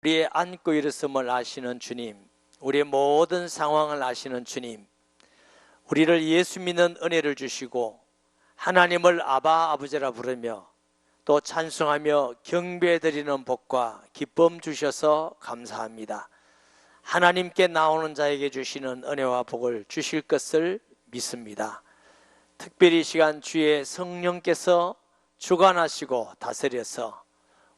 우리의 앉고 일어섬을 아시는 주님, 우리의 모든 상황을 아시는 주님, 우리를 예수 믿는 은혜를 주시고 하나님을 아바 아버지라 부르며 또 찬송하며 경배드리는 복과 기쁨 주셔서 감사합니다. 하나님께 나오는 자에게 주시는 은혜와 복을 주실 것을 믿습니다. 특별히 이 시간 주의 성령께서 주관하시고 다스려서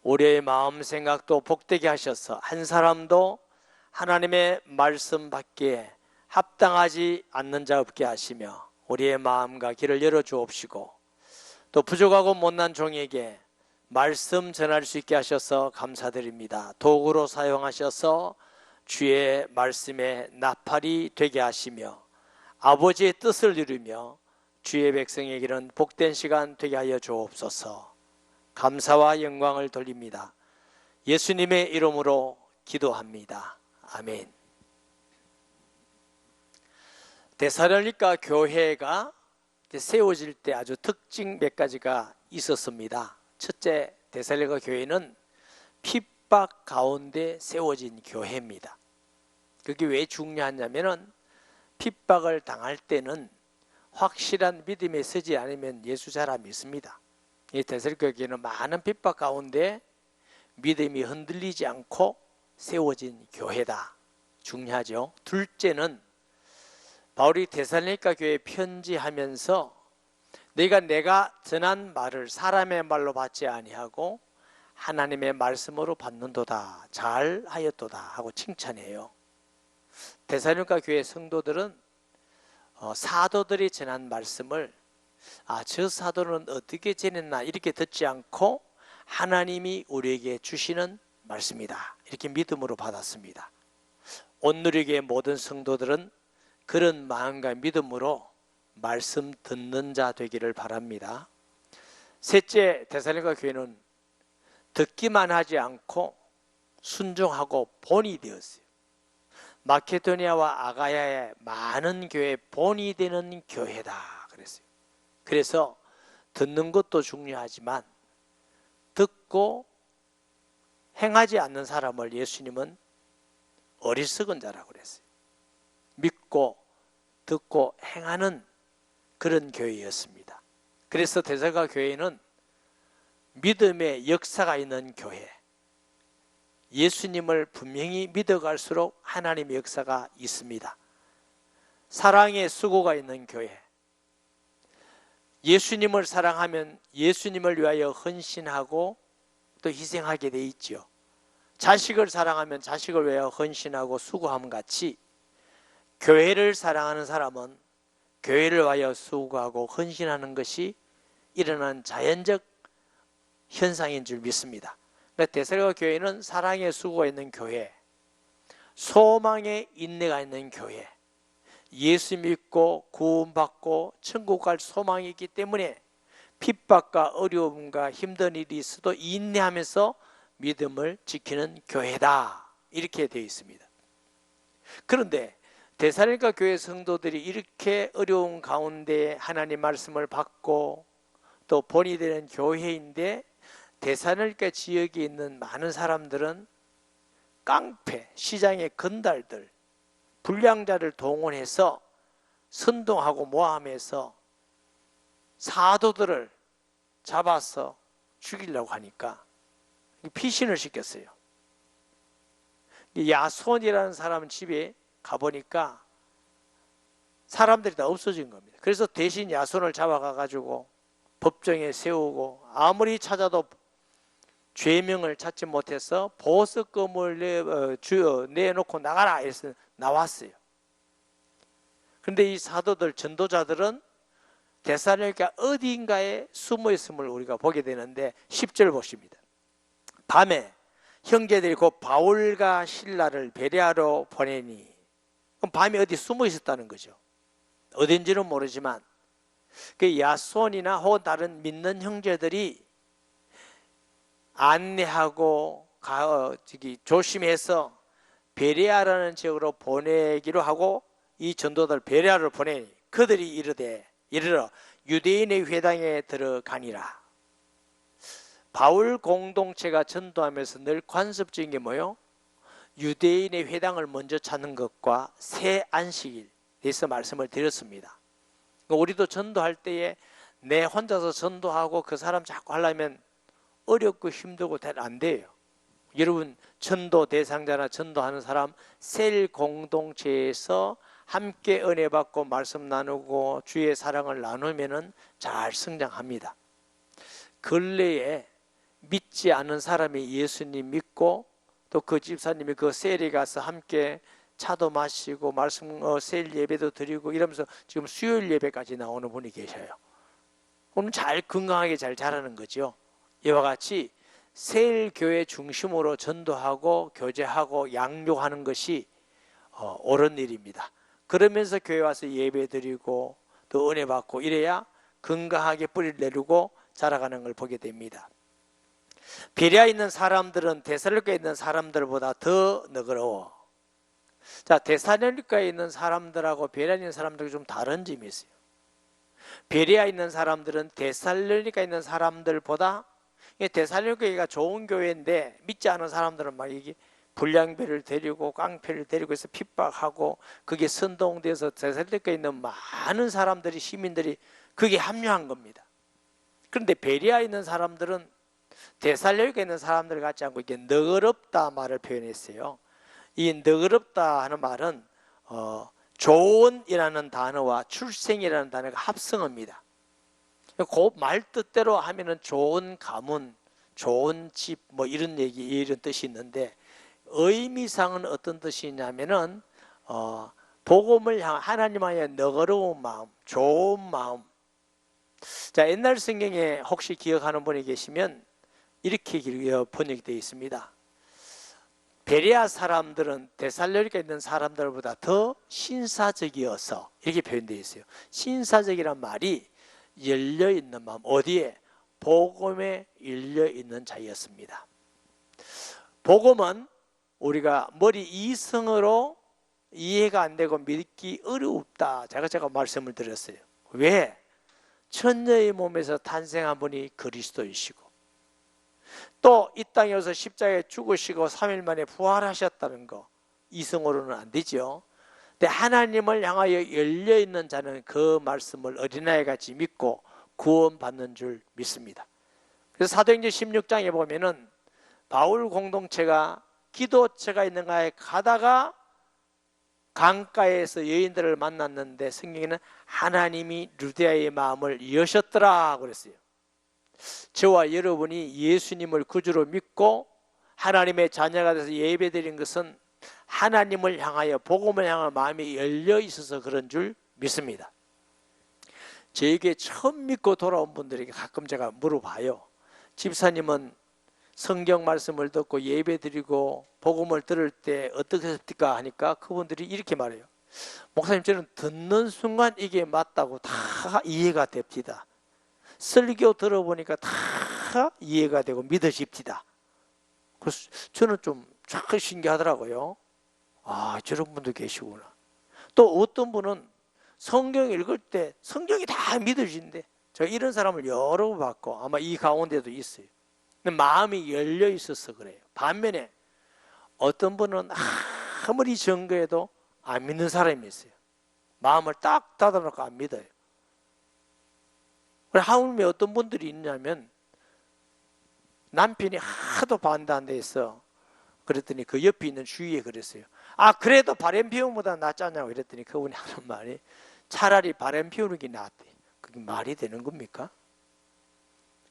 우리의 마음 생각도 복되게 하셔서 한 사람도 하나님의 말씀 받기에 합당하지 않는 자 없게 하시며 우리의 마음과 길을 열어주옵시고 또 부족하고 못난 종에게 말씀 전할 수 있게 하셔서 감사드립니다. 도구로 사용하셔서 주의 말씀에 나팔이 되게 하시며 아버지의 뜻을 이루며 주의 백성에게는 복된 시간 되게 하여 주옵소서. 감사와 영광을 돌립니다. 예수님의 이름으로 기도합니다. 아멘. 데살로니가 교회가 세워질 때 아주 특징 몇 가지가 있었습니다. 첫째, 데살로니가 교회는 핍박 가운데 세워진 교회입니다. 그게 왜 중요하냐면은 핍박을 당할 때는 확실한 믿음에 서지 않으면 예수 잘 안 믿습니다. 이 데살로니가 교회는 많은 핍박 가운데 믿음이 흔들리지 않고 세워진 교회다. 중요하죠. 둘째는 바울이 데살로니가 교회에 편지하면서 내가 전한 말을 사람의 말로 받지 아니하고 하나님의 말씀으로 받는도다, 잘하였도다 하고 칭찬해요. 데살로니가 교회 성도들은 사도들이 전한 말씀을 저 사도는 어떻게 전했나 이렇게 듣지 않고 하나님이 우리에게 주시는 말씀이다, 이렇게 믿음으로 받았습니다. 온누리교의 모든 성도들은 그런 마음과 믿음으로 말씀 듣는 자 되기를 바랍니다. 셋째, 데살로니가 교회는 듣기만 하지 않고 순종하고 본이 되었어요. 마케도니아와 아가야의 많은 교회의 본이 되는 교회다 그랬어요. 그래서 듣는 것도 중요하지만 듣고 행하지 않는 사람을 예수님은 어리석은 자라고 그랬어요. 믿고 듣고 행하는 그런 교회였습니다. 그래서 데살로니가 교회는 믿음의 역사가 있는 교회, 예수님을 분명히 믿어갈수록 하나님의 역사가 있습니다. 사랑의 수고가 있는 교회, 예수님을 사랑하면 예수님을 위하여 헌신하고 또 희생하게 돼 있죠. 자식을 사랑하면 자식을 위하여 헌신하고 수고함 같이 교회를 사랑하는 사람은 교회를 위하여 수고하고 헌신하는 것이 일어나는 자연적 현상인 줄 믿습니다. 데살로니가 교회는 사랑의 수고가 있는 교회, 소망의 인내가 있는 교회, 예수 믿고 구원받고 천국 갈 소망이 있기 때문에 핍박과 어려움과 힘든 일이 있어도 인내하면서 믿음을 지키는 교회다, 이렇게 되어 있습니다. 그런데 데살로니가 교회 성도들이 이렇게 어려운 가운데 하나님 말씀을 받고 또 본이 되는 교회인데 데살로니가 지역에 있는 많은 사람들은 깡패, 시장의 건달들, 불량자를 동원해서 선동하고 모함해서 사도들을 잡아서 죽이려고 하니까 피신을 시켰어요. 야손이라는 사람 집에 가보니까 사람들이 다 없어진 겁니다. 그래서 대신 야손을 잡아가가지고 법정에 세우고 아무리 찾아도 죄명을 찾지 못해서 보석금을 내놓고 나가라 해서 나왔어요. 그런데 이 사도들, 전도자들은 데살로니가 어딘가에 숨어 있음을 우리가 보게 되는데 10절 보십니다. 밤에 형제들이 곧 바울과 실라를 베레아로 보내니, 그럼 밤에 어디 숨어 있었다는 거죠. 어딘지는 모르지만 그 야손이나 혹은 다른 믿는 형제들이 안내하고 조심해서 베레아라는 지역으로 보내기로 하고 이 전도들 베레아를 보내니 그들이 이르러 유대인의 회당에 들어가니라. 바울 공동체가 전도하면서 늘 관습적인 게 뭐예요? 유대인의 회당을 먼저 찾는 것과 새 안식일 대해서 말씀을 드렸습니다. 우리도 전도할 때에 내 혼자서 전도하고 그 사람 자꾸 하려면 어렵고 힘들고 잘 안 돼요. 여러분, 전도 대상자나 전도하는 사람 셀 공동체에서 함께 은혜 받고 말씀 나누고 주의 사랑을 나누면은 잘 성장합니다. 근래에 믿지 않은 사람이 예수님 믿고 또 그 집사님이 그 셀에 가서 함께 차도 마시고 말씀 셀 예배도 드리고 이러면서 지금 수요일 예배까지 나오는 분이 계셔요. 그럼 잘 건강하게 잘 자라는 거죠. 이와 같이 셀 교회 중심으로 전도하고 교제하고 양육하는 것이 옳은 일입니다. 그러면서 교회 와서 예배 드리고 또 은혜 받고 이래야 건강하게 뿌리를 내리고 자라가는 걸 보게 됩니다. 베레아에 있는 사람들은 데살로니가에 있는 사람들보다 더 너그러워. 자, 데살로니가에 있는 사람들하고 베레아에 있는 사람들이 좀 다른 점이 있어요. 베레아에 있는 사람들은 데살로니가에 있는 사람들보다, 데살로니가가 좋은 교회인데 믿지 않은 사람들은 막 이게 불량배를 데리고 깡패를 데리고 해서 핍박하고 그게 선동돼서 데살로니가에 있는 많은 사람들이 시민들이 그게 합류한 겁니다. 그런데 베레아에 있는 사람들은 데살로니가에 있는 사람들 같지 않고 이게 너그럽다 말을 표현했어요. 이 너그럽다 하는 말은 좋은이라는 단어와 출생이라는 단어가 합성어입니다. 그 말 뜻대로 하면은 좋은 가문, 좋은 집 뭐 이런 얘기 이런 뜻이 있는데 의미상은 어떤 뜻이냐면은 복음을 향한 하나님의 너그러운 마음, 좋은 마음. 자, 옛날 성경에 혹시 기억하는 분이 계시면 이렇게 번역되어 있습니다. 베레아 사람들은 데살로니가에 있는 사람들보다 더 신사적이어서 이렇게 표현되어 있어요. 신사적이란 말이 열려있는 마음, 어디에? 복음에 열려있는 자였습니다. 복음은 우리가 머리 이성으로 이해가 안 되고 믿기 어렵다. 제가 말씀을 드렸어요. 왜? 천녀의 몸에서 탄생한 분이 그리스도이시고 또 이 땅에 와서 십자가에 죽으시고 3일 만에 부활하셨다는 거 이성으로는 안 되죠. 근데 하나님을 향하여 열려있는 자는 그 말씀을 어린아이같이 믿고 구원받는 줄 믿습니다. 그래서 사도행전 16장에 보면은 바울 공동체가 기도처가 있는 가에 가다가 강가에서 여인들을 만났는데 성경에는 하나님이 루디아의 마음을 여셨더라 그랬어요. 저와 여러분이 예수님을 구주로 믿고 하나님의 자녀가 돼서 예배드린 것은 하나님을 향하여 복음을 향한 마음이 열려 있어서 그런 줄 믿습니다. 저에게 처음 믿고 돌아온 분들에게 가끔 제가 물어봐요. 집사님은 성경 말씀을 듣고 예배드리고 복음을 들을 때 어떻게 했습니까? 하니까 그분들이 이렇게 말해요. 목사님, 저는 듣는 순간 이게 맞다고 다 이해가 됩니다. 설교 들어보니까 다 이해가 되고 믿어집니다. 그래서 저는 좀 참 신기하더라고요. 아, 저런 분도 계시구나. 또 어떤 분은 성경 읽을 때 성경이 다 믿어진대. 제가 이런 사람을 여러 번 봤고 아마 이 가운데도 있어요. 근데 마음이 열려 있어서 그래요. 반면에 어떤 분은 아무리 증거해도 안 믿는 사람이 있어요. 마음을 딱 닫아놓고 안 믿어요. 하물며 어떤 분들이 있냐면 남편이 하도 반대한다 해서 그랬더니 그 옆에 있는 주위에 그랬어요. 아, 그래도 바람 피우기보다 낫지 않냐고 그랬더니 그분이 하는 말이 차라리 바람 피우는 게 낫대. 그게 말이 되는 겁니까?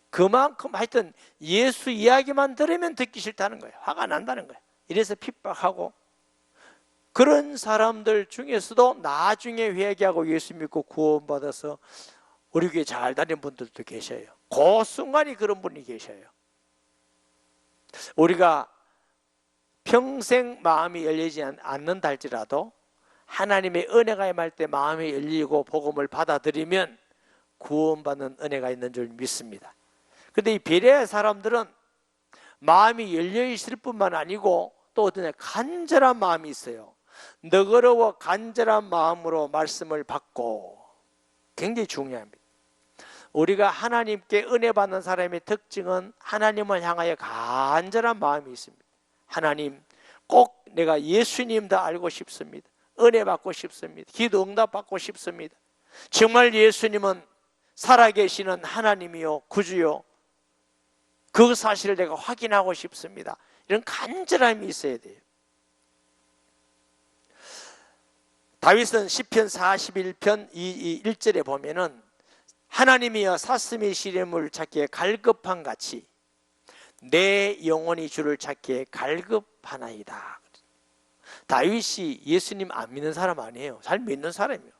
그만큼 하여튼 예수 이야기만 들으면 듣기 싫다는 거예요. 화가 난다는 거예요. 이래서 핍박하고 그런 사람들 중에서도 나중에 회개하고 예수 믿고 구원받아서 우리 교회 잘 다니는 분들도 계셔요. 그 순간이 그런 분이 계셔요. 우리가 평생 마음이 열리지 않는다 할지라도 하나님의 은혜가 임할 때 마음이 열리고 복음을 받아들이면 구원받는 은혜가 있는 줄 믿습니다. 그런데 이 베레아 사람들은 마음이 열려 있을 뿐만 아니고 또 어떤 간절한 마음이 있어요. 너그러워 간절한 마음으로 말씀을 받고 굉장히 중요합니다. 우리가 하나님께 은혜 받는 사람의 특징은 하나님을 향하여 간절한 마음이 있습니다. 하나님, 꼭 내가 예수님 더 알고 싶습니다. 은혜 받고 싶습니다. 기도 응답 받고 싶습니다. 정말 예수님은 살아계시는 하나님이요 구주요, 그 사실을 내가 확인하고 싶습니다. 이런 간절함이 있어야 돼요. 다윗은 시편 41편 1절에 보면은 하나님이여 사슴이 시름을 찾기에 갈급한 같이 내 영혼이 주를 찾기에 갈급하나이다. 다윗이 예수님 안 믿는 사람 아니에요. 잘 믿는 사람이에요.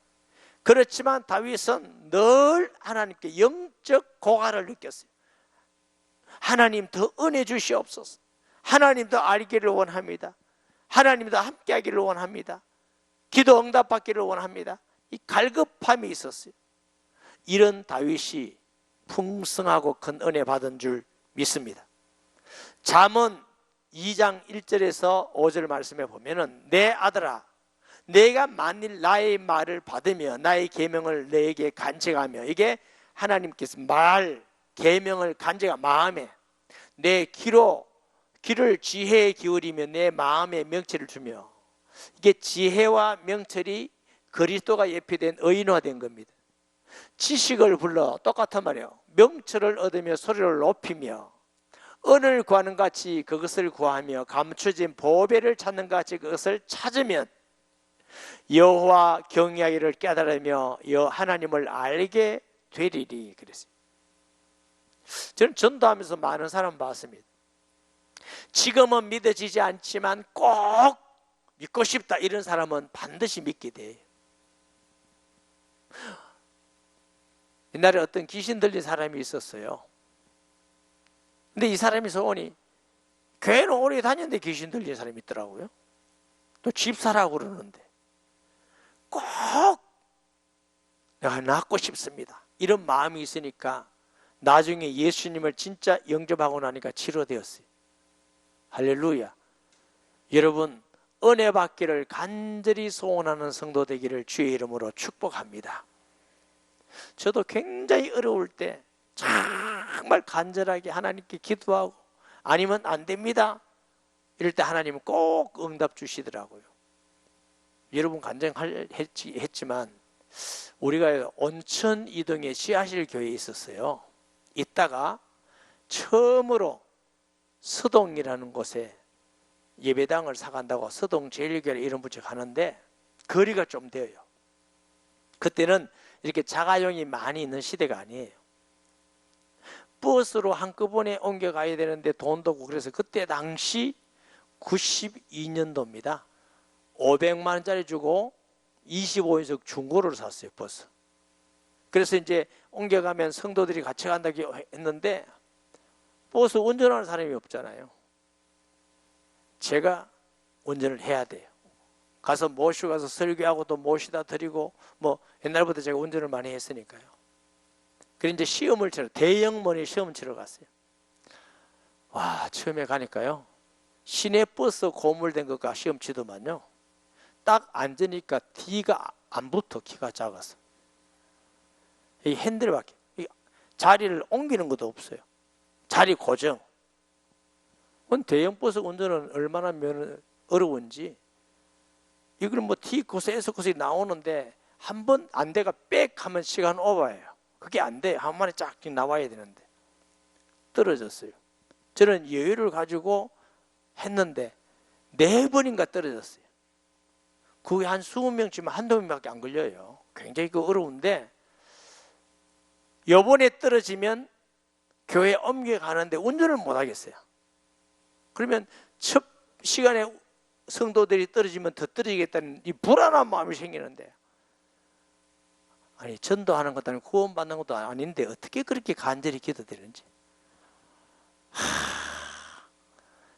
그렇지만 다윗은 늘 하나님께 영적 고갈을 느꼈어요. 하나님 더 은혜 주시옵소서. 하나님 더 알기를 원합니다. 하나님 더 함께하기를 원합니다. 기도 응답 받기를 원합니다. 이 갈급함이 있었어요. 이런 다윗이 풍성하고 큰 은혜 받은 줄 믿습니다. 잠언 2장 1절에서 5절 말씀에 보면은 내 아들아 내가 만일 나의 말을 받으며 나의 계명을 내게 간직하며, 이게 하나님께서 계명을 간직하 마음에 내 귀를 지혜에 기울이며 내 마음에 명철을 주며, 이게 지혜와 명철이 그리스도가 예표된 의인화된 겁니다. 지식을 불러 똑같은 말이에요. 명철을 얻으며 소리를 높이며 은을 구하는 같이 그것을 구하며 감춰진 보배를 찾는 같이 그것을 찾으면 여호와 경외하기를 깨달으며 하나님을 알게 되리리. 그랬어요. 저는 전도하면서 많은 사람 봤습니다. 지금은 믿어지지 않지만 꼭 믿고 싶다 이런 사람은 반드시 믿게 돼요. 옛날에 어떤 귀신 들린 사람이 있었어요. 근데 이 사람이 소원이, 교회는 오래 다녔는데 귀신 들린 사람이 있더라고요. 또 집사라고 그러는데 꼭 내가 낫고 싶습니다 이런 마음이 있으니까 나중에 예수님을 진짜 영접하고 나니까 치료되었어요. 할렐루야. 여러분, 은혜 받기를 간절히 소원하는 성도 되기를 주의 이름으로 축복합니다. 저도 굉장히 어려울 때 정말 간절하게 하나님께 기도하고 아니면 안 됩니다 이럴 때 하나님은 꼭 응답 주시더라고요. 여러분 간증했지만 우리가 온천 이동에 씨앗실 교회에 있었어요. 있다가 처음으로 서동이라는 곳에 예배당을 사간다고 서동 제일교회 이름 붙여 가는데 거리가 좀 돼요. 그때는 이렇게 자가용이 많이 있는 시대가 아니에요. 버스로 한꺼번에 옮겨가야 되는데 돈도 없고, 그래서 그때 당시 92년도입니다. 500만 원짜리 주고 25인석 중고를 샀어요, 버스. 그래서 이제 옮겨가면 성도들이 같이 간다고 했는데 버스 운전하는 사람이 없잖아요. 제가 운전을 해야 돼요. 가서 모시고 가서 설교하고 또 모시다 드리고, 뭐 옛날부터 제가 운전을 많이 했으니까요. 그래서 이제 시험을 치러, 대형머니 시험 치러 갔어요. 와, 처음에 가니까요, 시내버스 고물된 것과 시험 치더만요, 딱 앉으니까 뒤가 안 붙어. 키가 작아서 이 핸들밖에, 이 자리를 옮기는 것도 없어요. 자리 고정. 대형버스 운전은 얼마나 어려운지. 이걸 뭐 T코스 S코스 나오는데 한 번 안대가 빽 하면 시간 오버예요. 그게 안 돼요. 한 번에 쫙 나와야 되는데 떨어졌어요. 저는 여유를 가지고 했는데 4번인가 떨어졌어요. 그게 한 20명쯤 한두 명밖에 안 걸려요. 굉장히 어려운데, 요번에 떨어지면 교회 옮겨가는데 운전을 못 하겠어요. 그러면 첫 시간에 성도들이 떨어지면 더 떨어지겠다는 이 불안한 마음이 생기는데, 아니 전도하는 것도 아니고 구원받는 것도 아닌데 어떻게 그렇게 간절히 기도되는지,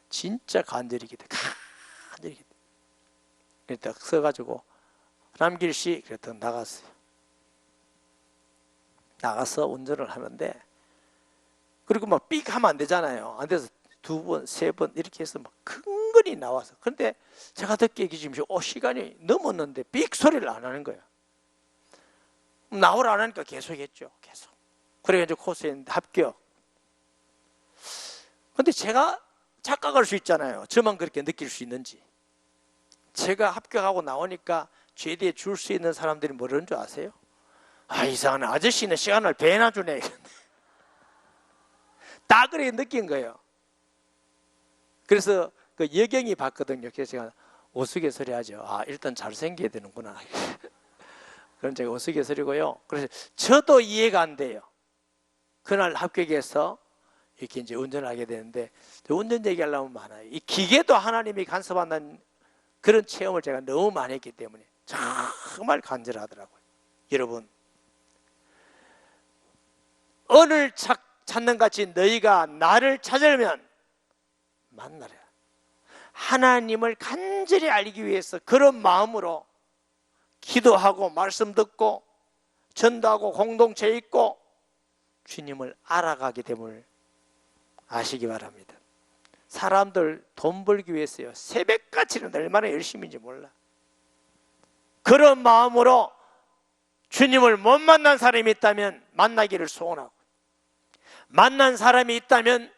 진짜 간절히 기도, 간절히 기도. 그랬다 서가지고 남길씨 그랬더니 나갔어요. 나가서 운전을 하는데, 그리고 막 삑 하면 안 되잖아요. 안 돼서 2번, 3번 이렇게 해서 막 근근히 나와서, 그런데 제가 듣기에 지금 시간이 넘었는데 삑 소리를 안 하는 거예요. 나오라 안 하니까 계속 했죠. 계속. 그래가지고 코스에 합격. 근데 제가 착각할 수 있잖아요. 저만 그렇게 느낄 수 있는지. 제가 합격하고 나오니까 죄대에 줄 수 있는 사람들이 뭐라는 줄 아세요? 아, 이상한 아저씨는 시간을 배나 주네. 다 그렇게 느낀 거예요. 그래서 그 여경이 봤거든요. 그래서 제가 우스갯소리하죠. 아, 일단 잘생겨야 되는구나. 그런 제가 우스갯소리고요. 그래서 저도 이해가 안 돼요. 그날 합격해서 이렇게 이제 운전하게 되는데, 운전 얘기하려면 많아요. 이 기계도 하나님이 간섭한다는 그런 체험을 제가 너무 많이 했기 때문에 정말 간절하더라고요. 여러분, 은을 찾는 같이 너희가 나를 찾으려면 만나라. 하나님을 간절히 알기 위해서 그런 마음으로 기도하고 말씀 듣고 전도하고 공동체에 있고 주님을 알아가게 됨을 아시기 바랍니다. 사람들 돈 벌기 위해서요, 새벽같이는 얼마나 열심인지 몰라. 그런 마음으로 주님을 못 만난 사람이 있다면 만나기를 소원하고, 만난 사람이 있다면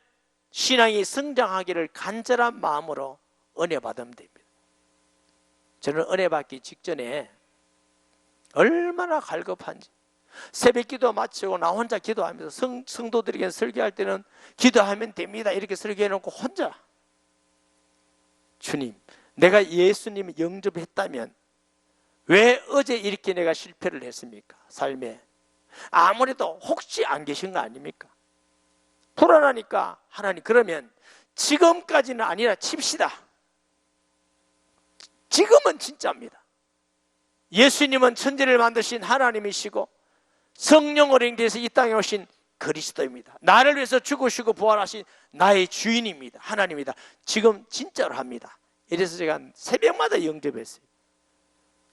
신앙이 성장하기를 간절한 마음으로 은혜 받으면 됩니다. 저는 은혜 받기 직전에 얼마나 갈급한지, 새벽 기도 마치고 나 혼자 기도하면서 성도들에게 설교할 때는 기도하면 됩니다 이렇게 설교해놓고 혼자, 주님, 내가 예수님 영접했다면 왜 어제 이렇게 내가 실패를 했습니까? 삶에 아무래도 혹시 안 계신 거 아닙니까? 불안하니까 하나님, 그러면 지금까지는 아니라 칩시다. 지금은 진짜입니다. 예수님은 천지를 만드신 하나님이시고 성령으로 인도해서 이 땅에 오신 그리스도입니다. 나를 위해서 죽으시고 부활하신 나의 주인입니다. 하나님이다. 지금 진짜로 합니다. 이래서 제가 새벽마다 영접했어요.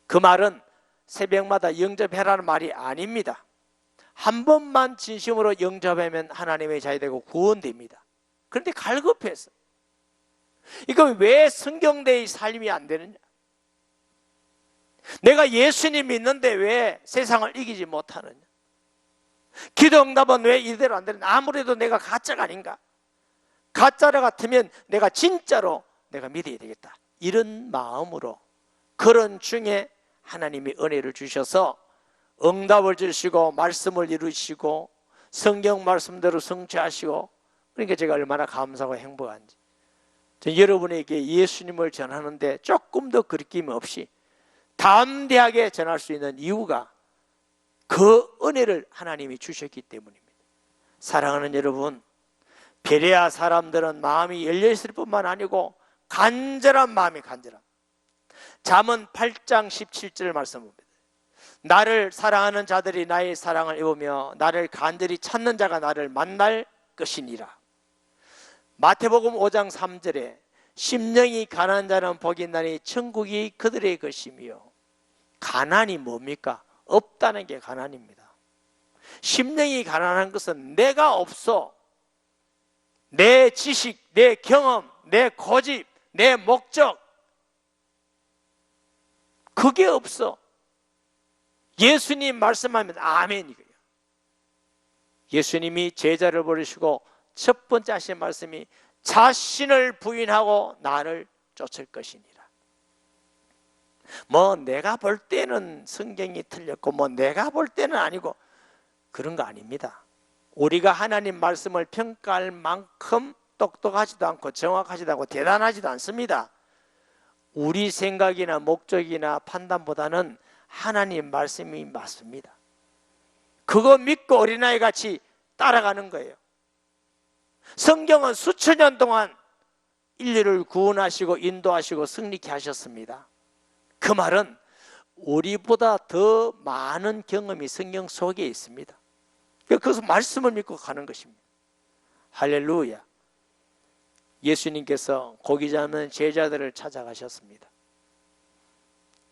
그 말은 새벽마다 영접해라는 말이 아닙니다. 한 번만 진심으로 영접하면 하나님의 자녀 되고 구원됩니다. 그런데 갈급해서, 이거 왜 성경대의 삶이 안 되느냐? 내가 예수님 믿는데 왜 세상을 이기지 못하느냐? 기도 응답은 왜 이대로 안 되느냐? 아무래도 내가 가짜가 아닌가? 가짜라 같으면 내가 진짜로 내가 믿어야 되겠다. 이런 마음으로, 그런 중에 하나님이 은혜를 주셔서 응답을 주시고 말씀을 이루시고 성경 말씀대로 성취하시고, 그러니까 제가 얼마나 감사하고 행복한지. 여러분에게 예수님을 전하는데 조금 더 거리낌 없이 담대하게 전할 수 있는 이유가 그 은혜를 하나님이 주셨기 때문입니다. 사랑하는 여러분, 베레아 사람들은 마음이 열려있을 뿐만 아니고 간절한 마음이 간절함. 잠언 8장 17절 말씀입니다. 나를 사랑하는 자들이 나의 사랑을 입으며 나를 간절히 찾는 자가 나를 만날 것이니라. 마태복음 5장 3절에 심령이 가난한 자는 복이 있나니 천국이 그들의 것이며, 가난이 뭡니까? 없다는 게 가난입니다. 심령이 가난한 것은 내가 없어. 내 지식, 내 경험, 내 고집, 내 목적, 그게 없어. 예수님 말씀하면 아멘 이거예요. 예수님이 제자를 부르시고 첫 번째 하신 말씀이 자신을 부인하고 나를 쫓을 것이니라. 뭐 내가 볼 때는 성경이 틀렸고 뭐 내가 볼 때는 아니고 그런 거 아닙니다. 우리가 하나님 말씀을 평가할 만큼 똑똑하지도 않고 정확하지도 않고 대단하지도 않습니다. 우리 생각이나 목적이나 판단보다는 하나님 말씀이 맞습니다. 그거 믿고 어린아이 같이 따라가는 거예요. 성경은 수천 년 동안 인류를 구원하시고 인도하시고 승리케 하셨습니다. 그 말은 우리보다 더 많은 경험이 성경 속에 있습니다. 그래서 말씀을 믿고 가는 것입니다. 할렐루야. 예수님께서 고기 잡는 제자들을 찾아가셨습니다.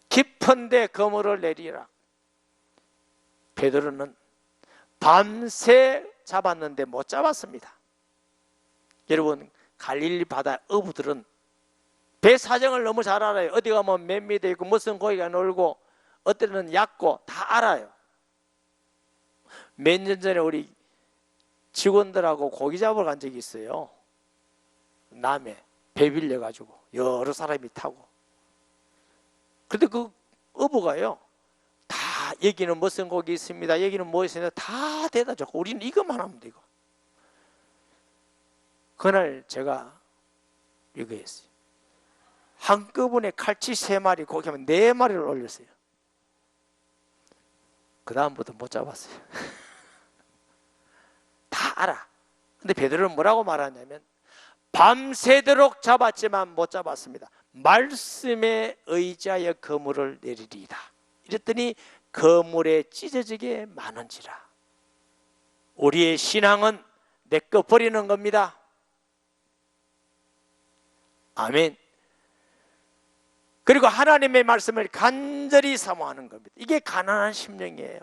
깊은데 그물을 내리라. 베드로는 밤새 잡았는데 못 잡았습니다. 여러분, 갈릴리 바다 어부들은 배 사정을 너무 잘 알아요. 어디 가면 맨미도 있고 무슨 고기가 놀고 어때는 얕고 다 알아요. 몇 년 전에 우리 직원들하고 고기 잡으러 간 적이 있어요. 남해 배 빌려가지고 여러 사람이 타고. 근데 그 어부가요, 다 여기는 무슨 고기 있습니다, 여기는 뭐 있습니다, 다 대다 줬고 우리는 이것만 하면 되고. 그날 제가 이거 했어요. 한꺼번에 칼치 3마리, 고기 하면 4마리를 올렸어요. 그 다음부터 못 잡았어요. 다 알아. 근데 베드로는 뭐라고 말하냐면, 밤새도록 잡았지만 못 잡았습니다. 말씀에 의지하여 그물을 내리리이다. 이랬더니 그물에 찢어지게 많은지라. 우리의 신앙은 내 거 버리는 겁니다. 아멘. 그리고 하나님의 말씀을 간절히 사모하는 겁니다. 이게 가난한 심령이에요.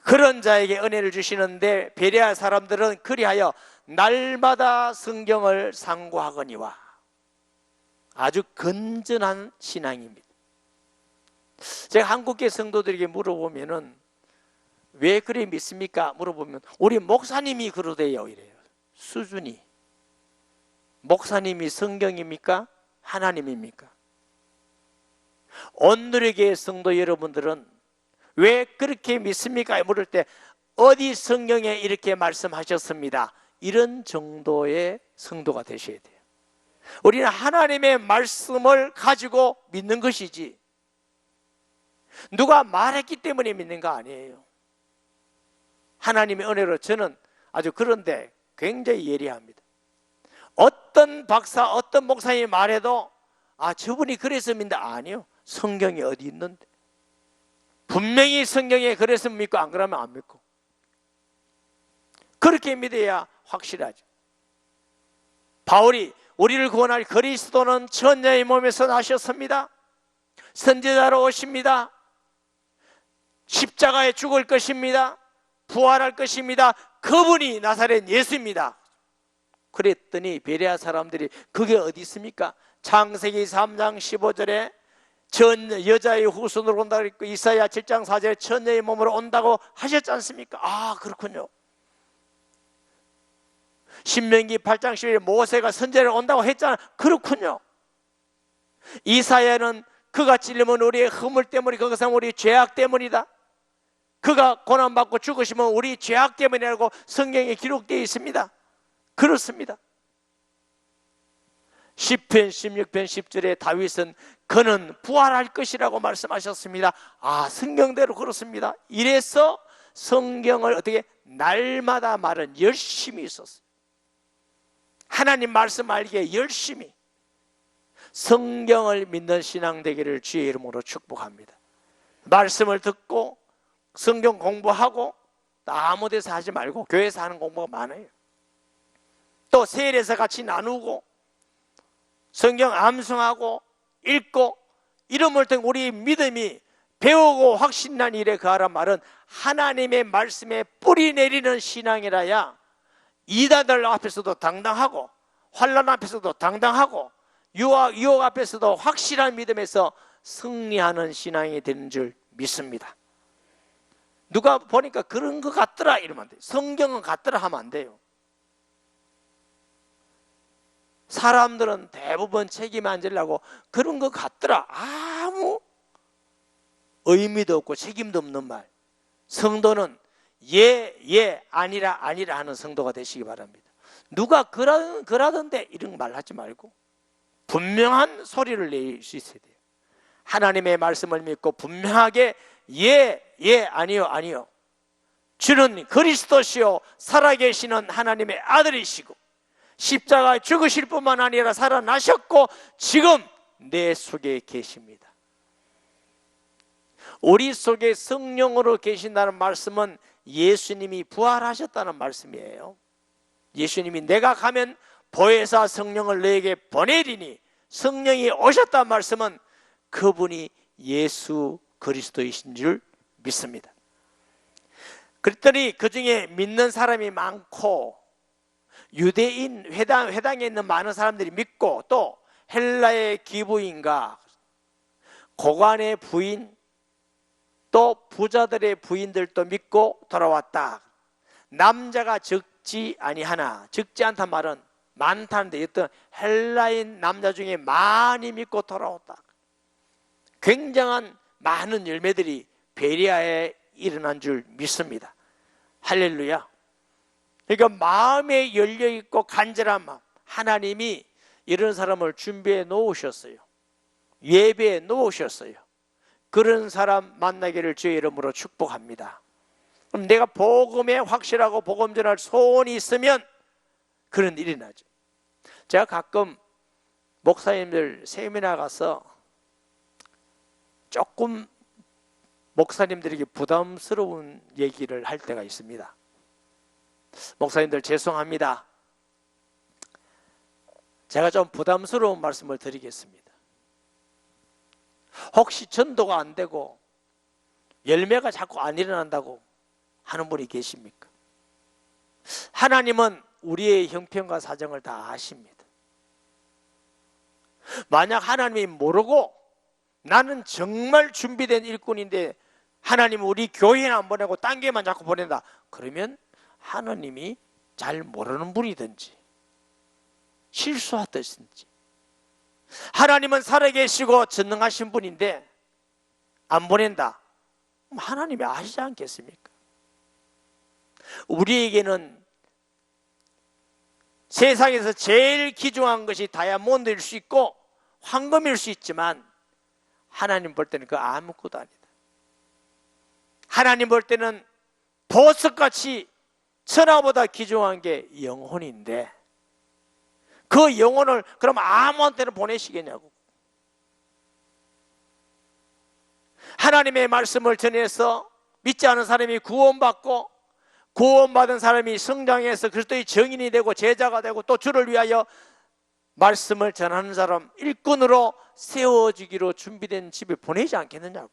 그런 자에게 은혜를 주시는데, 베레아 사람들은 그리하여 날마다 성경을 상고하거니와. 아주 건전한 신앙입니다. 제가 한국계 성도들에게 물어보면은 왜 그래 믿습니까? 물어보면 우리 목사님이 그러대요 이래요. 수준이. 목사님이 성경입니까? 하나님입니까? 온누리교회 성도 여러분들은 왜 그렇게 믿습니까? 물을 때 어디 성경에 이렇게 말씀하셨습니다, 이런 정도의 성도가 되셔야 돼요. 우리는 하나님의 말씀을 가지고 믿는 것이지 누가 말했기 때문에 믿는 거 아니에요. 하나님의 은혜로 저는 아주 그런데 굉장히 예리합니다. 어떤 박사, 어떤 목사님이 말해도 아, 저분이 그래서 믿는다. 아니요. 성경이 어디 있는데. 분명히 성경에 그래서 믿고 안 그러면 안 믿고. 그렇게 믿어야 확실하죠. 바울이 우리를 구원할 그리스도는 천녀의 몸에서 나셨습니다. 선지자로 오십니다. 십자가에 죽을 것입니다. 부활할 것입니다. 그분이 나사렛 예수입니다. 그랬더니 베레아 사람들이 그게 어디 있습니까? 창세기 3장 15절에 전 여자의 후손으로 온다고 했고, 이사야 7장 4절에 천녀의 몸으로 온다고 하셨지 않습니까? 아, 그렇군요. 신명기 8장 11절에 모세가 선지자로 온다고 했잖아요. 그렇군요. 이사야는 그가 찔리면 우리의 허물 때문이, 그것은 우리 죄악 때문이다. 그가 고난받고 죽으시면 우리 죄악 때문이라고 성경에 기록되어 있습니다. 그렇습니다. 시편 16편 10절에 다윗은 그는 부활할 것이라고 말씀하셨습니다. 아, 성경대로 그렇습니다. 이래서 성경을 어떻게 날마다 말은 열심히 있었어요. 하나님 말씀 알기에 열심히. 성경을 믿는 신앙 되기를 주의 이름으로 축복합니다. 말씀을 듣고 성경 공부하고 아무 데서 하지 말고 교회에서 하는 공부가 많아요. 또 세일에서 같이 나누고 성경 암송하고 읽고 이러면 우리 믿음이 배우고 확신난 일에 그하란 말은 하나님의 말씀에 뿌리 내리는 신앙이라야 이단들 앞에서도 당당하고 환난 앞에서도 당당하고 유혹 앞에서도 확실한 믿음에서 승리하는 신앙이 되는 줄 믿습니다. 누가 보니까 그런 것 같더라 이러면 안 돼요. 성경은 같더라 하면 안 돼요. 사람들은 대부분 책임 안 지려고 그런 것 같더라, 아무 의미도 없고 책임도 없는 말. 성도는 예 아니라 하는 성도가 되시기 바랍니다. 누가 그러던데 이런 말 하지 말고 분명한 소리를 낼 수 있어야 돼요. 하나님의 말씀을 믿고 분명하게 예 아니요 주는 그리스도시요 살아계시는 하나님의 아들이시고 십자가에 죽으실 뿐만 아니라 살아나셨고 지금 내 속에 계십니다. 우리 속에 성령으로 계신다는 말씀은 예수님이 부활하셨다는 말씀이에요. 예수님이 내가 가면 보혜사 성령을 너에게 보내리니 성령이 오셨다는 말씀은 그분이 예수 그리스도이신 줄 믿습니다. 그랬더니 그 중에 믿는 사람이 많고 유대인 회당에 있는 많은 사람들이 믿고 또 헬라의 기부인과 고관의 부인 또 부자들의 부인들도 믿고 돌아왔다. 남자가 적지 아니하나, 적지 않단 말은 많다는데 어떤 헬라인 남자 중에 많이 믿고 돌아왔다. 굉장한 많은 열매들이 베레아에 일어난 줄 믿습니다. 할렐루야. 그러니까 마음에 열려있고 간절한 마음, 하나님이 이런 사람을 준비해 놓으셨어요. 예배해 놓으셨어요. 그런 사람 만나기를 주의 이름으로 축복합니다. 그럼 내가 복음에 확실하고 복음 전할 소원이 있으면 그런 일이 나죠. 제가 가끔 목사님들 세미나 가서 조금 목사님들에게 부담스러운 얘기를 할 때가 있습니다. 목사님들 죄송합니다. 제가 좀 부담스러운 말씀을 드리겠습니다. 혹시 전도가 안 되고 열매가 자꾸 안 일어난다고 하는 분이 계십니까? 하나님은 우리의 형편과 사정을 다 아십니다. 만약 하나님이 모르고 나는 정말 준비된 일꾼인데 하나님은 우리 교회는 안 보내고 딴 교회만 자꾸 보낸다. 그러면 하나님이 잘 모르는 분이든지 실수하듯인지, 하나님은 살아계시고 전능하신 분인데 안 보낸다. 그럼 하나님이 아시지 않겠습니까? 우리에게는 세상에서 제일 귀중한 것이 다이아몬드일 수 있고 황금일 수 있지만 하나님 볼 때는 그 아무것도 아니다. 하나님 볼 때는 보석같이 천하보다 귀중한 게 영혼인데 그 영혼을 그럼 아무한테나 보내시겠냐고. 하나님의 말씀을 전해서 믿지 않은 사람이 구원받고 구원받은 사람이 성장해서 그리스도의 증인이 되고 제자가 되고 또 주를 위하여 말씀을 전하는 사람, 일꾼으로 세워지기로 준비된 집에 보내지 않겠느냐고.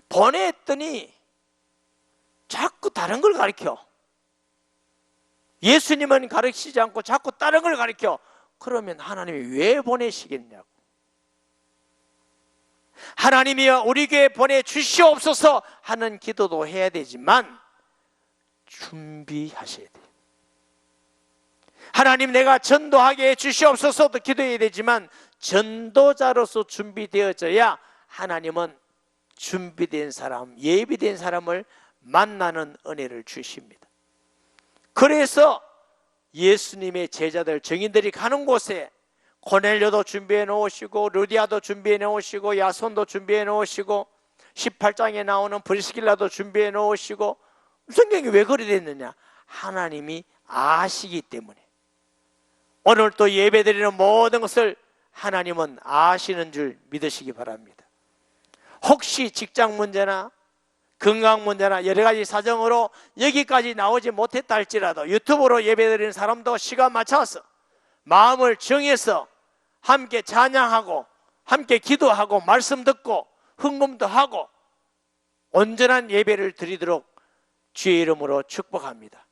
보냈더니 자꾸 다른 걸 가르쳐. 예수님은 가르치지 않고 자꾸 다른 걸 가르쳐. 그러면 하나님이 왜 보내시겠냐고. 하나님이여 우리 교회 보내주시옵소서 하는 기도도 해야 되지만 준비하셔야 돼요. 하나님 내가 전도하게 해주시옵소서도 기도해야 되지만 전도자로서 준비되어져야 하나님은 준비된 사람, 예비된 사람을 만나는 은혜를 주십니다. 그래서 예수님의 제자들, 증인들이 가는 곳에 고넬료도 준비해 놓으시고 루디아도 준비해 놓으시고 야손도 준비해 놓으시고 18장에 나오는 브리스길라도 준비해 놓으시고, 성경이 왜 그리 됐느냐? 하나님이 아시기 때문에. 오늘 또 예배드리는 모든 것을 하나님은 아시는 줄 믿으시기 바랍니다. 혹시 직장 문제나 건강 문제나 여러 가지 사정으로 여기까지 나오지 못했다 할지라도 유튜브로 예배드리는 사람도 시간 맞춰서 마음을 정해서 함께 찬양하고 함께 기도하고 말씀 듣고 헌금도 하고 온전한 예배를 드리도록 주의 이름으로 축복합니다.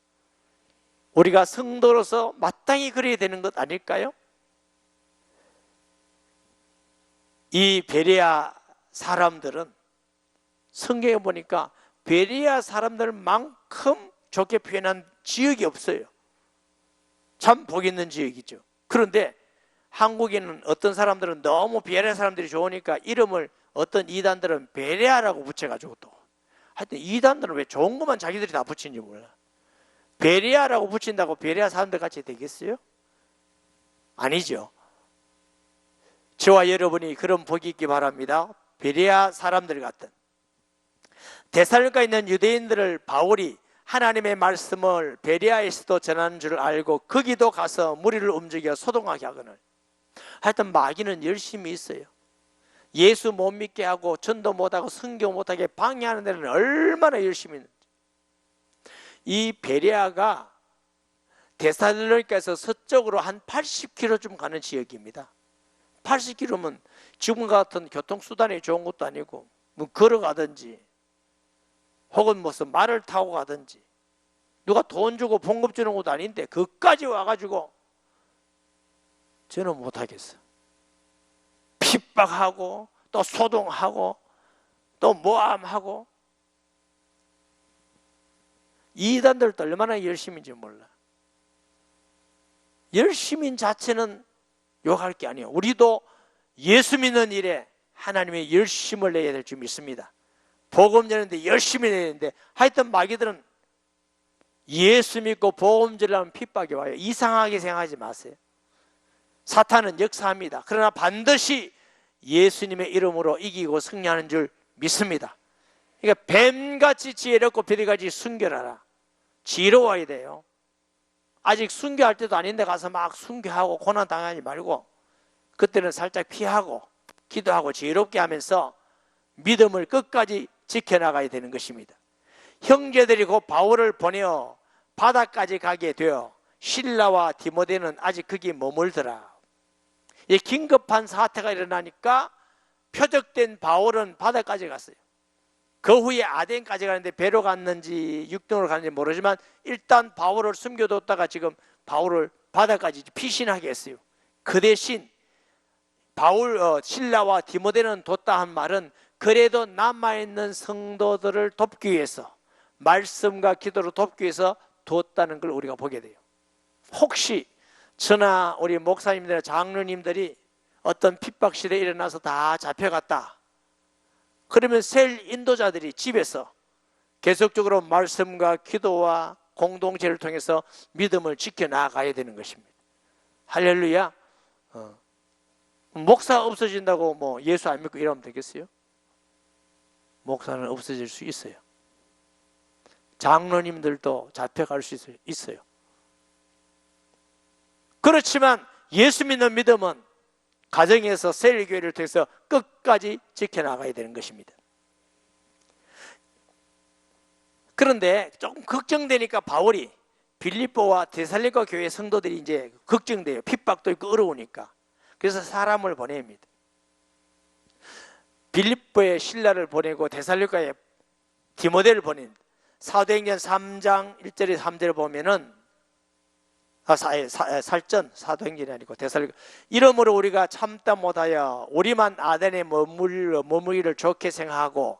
우리가 성도로서 마땅히 그래야 되는 것 아닐까요? 이 베레아 사람들은 성경에 보니까 베레아 사람들만큼 좋게 표현한 지역이 없어요. 참 복 있는 지역이죠. 그런데 한국에는 어떤 사람들은 너무 베레아 사람들이 좋으니까 이름을 어떤 이단들은 베레아라고 붙여가지고 또 하여튼 이단들은 왜 좋은 것만 자기들이 다 붙이는지 몰라. 베레아라고 붙인다고 베레아 사람들 같이 되겠어요? 아니죠. 저와 여러분이 그런 복이 있기 바랍니다. 베레아 사람들 같은. 데살로니가에 있는 유대인들을 바울이 하나님의 말씀을 베레아에서도 전하는 줄 알고 거기도 가서 무리를 움직여 소동하게 하거늘. 하여튼 마귀는 열심히 있어요. 예수 못 믿게 하고 전도 못하고 선교 못하게 방해하는 데는 얼마나 열심히 있는지. 이 베레아가 데살로니가에서 서쪽으로 한 80km쯤 가는 지역입니다. 80km면 지금 같은 교통수단이 좋은 것도 아니고 뭐 걸어가든지 혹은 무슨 말을 타고 가든지 누가 돈 주고 봉급 주는 것도 아닌데 그까지 와가지고 저는 못하겠어. 핍박하고 또 소동하고 또 모함하고. 이단들도 얼마나 열심인지 몰라. 열심인 자체는 욕할 게 아니에요. 우리도 예수 믿는 일에 하나님의 열심을 내야 될 줄 믿습니다. 복음 전하는데 열심히 내야 되는데, 하여튼 마귀들은 예수 믿고 복음 전하면 핍박이 와요. 이상하게 생각하지 마세요. 사탄은 역사합니다. 그러나 반드시 예수님의 이름으로 이기고 승리하는 줄 믿습니다. 그러니까 뱀같이 지혜롭고 비리같이 순결하라. 지혜로워야 돼요. 아직 순교할 때도 아닌데 가서 막 순교하고 고난 당하지 말고, 그때는 살짝 피하고 기도하고 지혜롭게 하면서 믿음을 끝까지 지켜나가야 되는 것입니다. 형제들이 곧 바울을 보내어 바다까지 가게 되어 실라와 디모데는 아직 거기 머물더라. 이 긴급한 사태가 일어나니까 표적된 바울은 바다까지 갔어요. 그 후에 아덴까지 가는데 배로 갔는지 육동으로 갔는지 모르지만 일단 바울을 숨겨뒀다가 지금 바울을 바다까지 피신하게 했어요. 그 대신 실라와 디모데는 뒀다 한 말은 그래도 남아있는 성도들을 돕기 위해서, 말씀과 기도로 돕기 위해서 뒀다는 걸 우리가 보게 돼요. 혹시 저나 우리 목사님들이나 장로님들이 어떤 핍박 시대에 일어나서 다 잡혀갔다, 그러면 셀 인도자들이 집에서 계속적으로 말씀과 기도와 공동체를 통해서 믿음을 지켜나가야 되는 것입니다. 할렐루야. 목사 없어진다고 뭐 예수 안 믿고 이러면 되겠어요? 목사는 없어질 수 있어요. 장로님들도 잡혀갈 수 있어요. 그렇지만 예수 믿는 믿음은 가정에서 셀교회를 통해서 끝까지 지켜나가야 되는 것입니다. 그런데 조금 걱정되니까 바울이 빌립보와 데살로니가 교회 성도들이 이제 걱정돼요. 핍박도 있고 어려우니까. 그래서 사람을 보냅니다. 빌립보에 실라를 보내고 데살로니가에 디모데를 보냅니다. 사도행전 3장 1절에 3절을 보면은 살전, 사도행전이 아니고 데살로니가, 이러므로 우리가 참다 못하여 우리만 아덴에 머무기를 좋게 생각하고,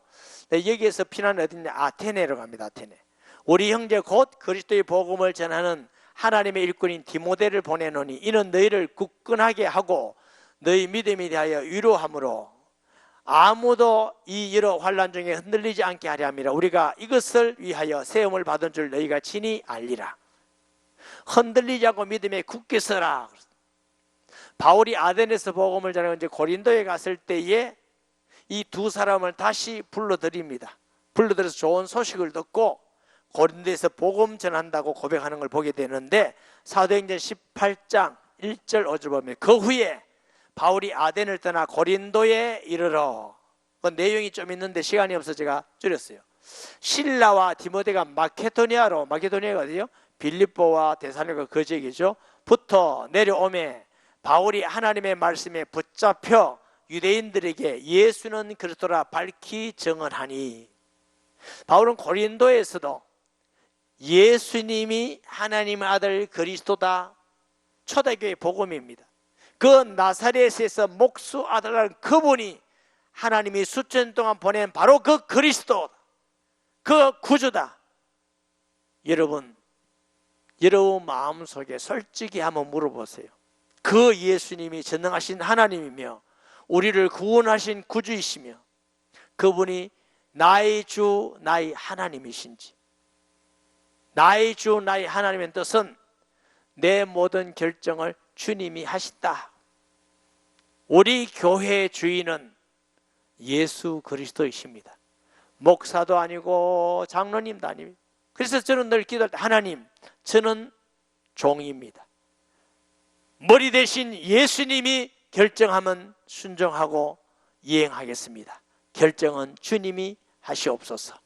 여기에서 피난은 어디냐? 아테네로 갑니다. 아테네. 우리 형제 곧 그리스도의 복음을 전하는 하나님의 일꾼인 디모데를 보내노니 이는 너희를 굳건하게 하고 너희 믿음에 대하여 위로함으로 아무도 이 여러 환난 중에 흔들리지 않게 하려 함이라. 우리가 이것을 위하여 세움을 받은 줄 너희가 친히 알리라. 흔들리지 않고 믿음에 굳게 서라. 바울이 아덴에서 복음을 전하고 이제 고린도에 갔을 때에 이 두 사람을 다시 불러들입니다. 불러들여서 좋은 소식을 듣고 고린도에서 복음 전한다고 고백하는 걸 보게 되는데, 사도행전 18장 1절 5절 보면 그 후에 바울이 아덴을 떠나 고린도에 이르러, 그 내용이 좀 있는데 시간이 없어서 제가 줄였어요. 실라와 디모데가 마케도니아가 어디요? 빌립보와 데살로니가 그 지역이죠. 부터 내려오매 바울이 하나님의 말씀에 붙잡혀 유대인들에게 예수는 그리스도라 밝히 증언하니, 바울은 고린도에서도 예수님이 하나님의 아들 그리스도다, 초대교회 복음입니다. 그 나사렛에서 목수 아들을 그분이 하나님이 수천 동안 보낸 바로 그 그리스도, 그 구주다. 여러분 마음속에 솔직히 한번 물어보세요. 그 예수님이 전능하신 하나님이며 우리를 구원하신 구주이시며 그분이 나의 주 나의 하나님이신지, 나의 주 나의 하나님의 뜻은 내 모든 결정을 주님이 하신다. 우리 교회의 주인은 예수 그리스도이십니다. 목사도 아니고 장로님도 아닙니다. 그래서 저는 늘 기도할 때, 하나님, 저는 종입니다. 머리 대신 예수님이 결정하면 순종하고 이행하겠습니다. 결정은 주님이 하시옵소서.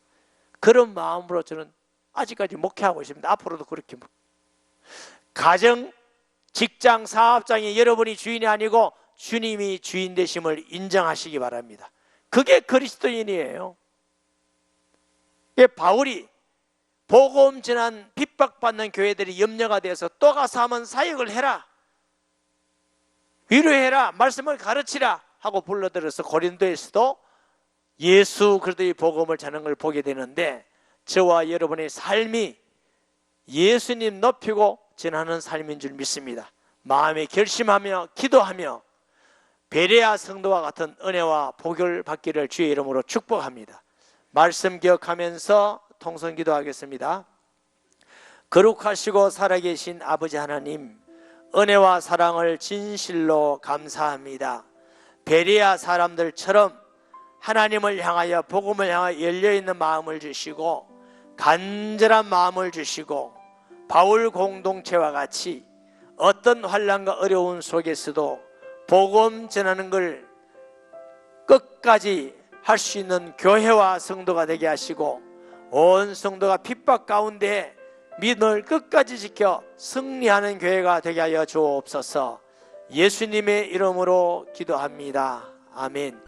그런 마음으로 저는 아직까지 목회하고 있습니다. 앞으로도 그렇게. 가정, 직장, 사업장에 여러분이 주인이 아니고 주님이 주인 되심을 인정하시기 바랍니다. 그게 그리스도인이에요. 바울이 복음 전한 핍박받는 교회들이 염려가 돼서 또 가서 하면 사역을 해라, 위로해라, 말씀을 가르치라 하고 불러들여서 고린도에서도 예수 그리스도의 복음을 전하는 걸 보게 되는데, 저와 여러분의 삶이 예수님 높이고 전하는 삶인 줄 믿습니다. 마음에 결심하며 기도하며 베레아 성도와 같은 은혜와 복을 받기를 주의 이름으로 축복합니다. 말씀 기억하면서 통성 기도하겠습니다. 거룩하시고 살아계신 아버지 하나님, 은혜와 사랑을 진실로 감사합니다. 베레아 사람들처럼 하나님을 향하여 복음을 향하여 열려있는 마음을 주시고 간절한 마음을 주시고 바울 공동체와 같이 어떤 환난과 어려움 속에서도 복음 전하는 걸 끝까지 할 수 있는 교회와 성도가 되게 하시고 온 성도가 핍박 가운데 믿음을 끝까지 지켜 승리하는 교회가 되게 하여 주옵소서. 예수님의 이름으로 기도합니다. 아멘.